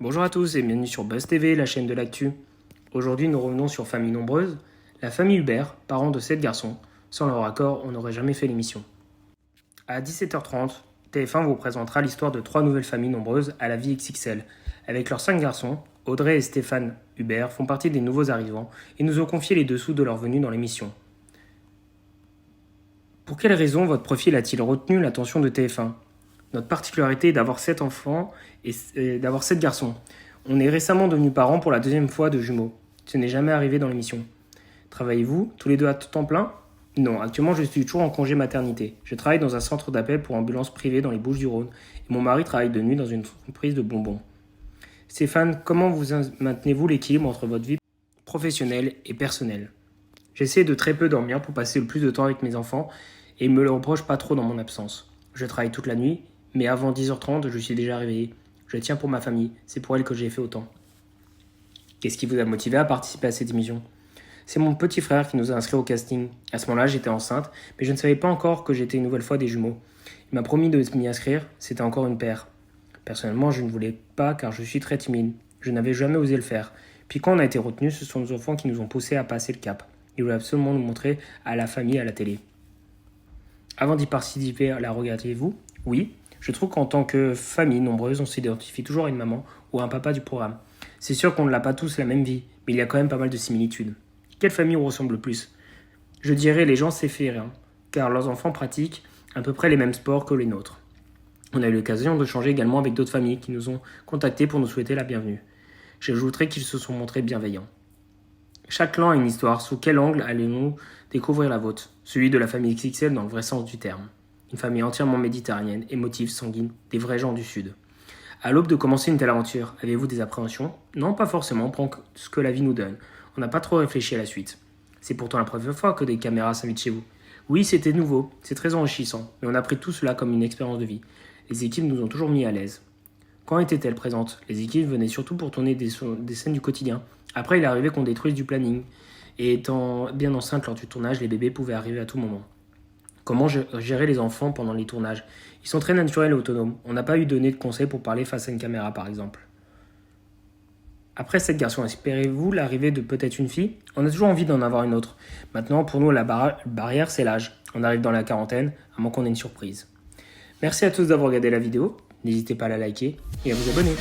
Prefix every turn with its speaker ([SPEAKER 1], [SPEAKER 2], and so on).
[SPEAKER 1] Bonjour à tous et bienvenue sur Buzz TV, la chaîne de l'actu. Aujourd'hui, nous revenons sur Famille nombreuse. La famille Hubert, parents de 7 garçons. Sans leur accord, on n'aurait jamais fait l'émission. À 17h30, TF1 vous présentera l'histoire de 3 nouvelles familles nombreuses à la vie XXL. Avec leurs 5 garçons, Audrey et Stéphane Hubert font partie des nouveaux arrivants et nous ont confié les dessous de leur venue dans l'émission. Pour quelle raison votre profil a-t-il retenu l'attention de TF1 ? Notre particularité est d'avoir 7 enfants et d'avoir 7 garçons. On est récemment devenus parents pour la deuxième fois de jumeaux. Ce n'est jamais arrivé dans l'émission. Travaillez-vous tous les deux à temps plein ? Non, actuellement je suis toujours en congé maternité. Je travaille dans un centre d'appel pour ambulance privée dans les Bouches-du-Rhône et mon mari travaille de nuit dans une entreprise de bonbons. Stéphane, comment vous maintenez-vous l'équilibre entre votre vie professionnelle et personnelle ? J'essaie de très peu dormir pour passer le plus de temps avec mes enfants et ils ne me le reprochent pas trop dans mon absence. Je travaille toute la nuit, mais avant 10h30, je suis déjà réveillé. Je tiens pour ma famille, c'est pour elle que j'ai fait autant. Qu'est-ce qui vous a motivé à participer à cette émission ? C'est mon petit frère qui nous a inscrits au casting. À ce moment-là, j'étais enceinte, mais je ne savais pas encore que j'étais une nouvelle fois des jumeaux. Il m'a promis de m'y inscrire, c'était encore une paire. Personnellement, je ne voulais pas car je suis très timide. Je n'avais jamais osé le faire. Puis quand on a été retenus, ce sont nos enfants qui nous ont poussés à passer le cap. Ils voulaient absolument nous montrer à la famille à la télé. Avant d'y participer, la regardez-vous ? Oui. Je trouve qu'en tant que famille nombreuse, on s'identifie toujours à une maman ou à un papa du programme. C'est sûr qu'on ne l'a pas tous la même vie, mais il y a quand même pas mal de similitudes. Quelle famille on ressemble le plus ? Je dirais les gens céphériens, car leurs enfants pratiquent à peu près les mêmes sports que les nôtres. On a eu l'occasion de changer également avec d'autres familles qui nous ont contactés pour nous souhaiter la bienvenue. J'ajouterais qu'ils se sont montrés bienveillants. Chaque clan a une histoire. Sous quel angle allez-nous découvrir la vôtre ? Celui de la famille XXL dans le vrai sens du terme. Une famille entièrement méditerranéenne, émotive, sanguine, des vrais gens du Sud. À l'aube de commencer une telle aventure, avez-vous des appréhensions ? Non, pas forcément, on prend ce que la vie nous donne. On n'a pas trop réfléchi à la suite. C'est pourtant la première fois que des caméras s'invitent chez vous. Oui, c'était nouveau, c'est très enrichissant, mais on a pris tout cela comme une expérience de vie. Les équipes nous ont toujours mis à l'aise. Quand étaient-elles présentes ? Les équipes venaient surtout pour tourner des scènes du quotidien. Après, il arrivait qu'on détruise du planning. Et étant bien enceinte lors du tournage, les bébés pouvaient arriver à tout moment. Comment gérer les enfants pendant les tournages ? Ils sont très naturels et autonomes. On n'a pas eu donné de conseils pour parler face à une caméra, par exemple. Après cette garçon, espérez-vous l'arrivée de peut-être une fille ? On a toujours envie d'en avoir une autre. Maintenant, pour nous, la barrière, c'est l'âge. On arrive dans la quarantaine, à moins qu'on ait une surprise. Merci à tous d'avoir regardé la vidéo. N'hésitez pas à la liker et à vous abonner.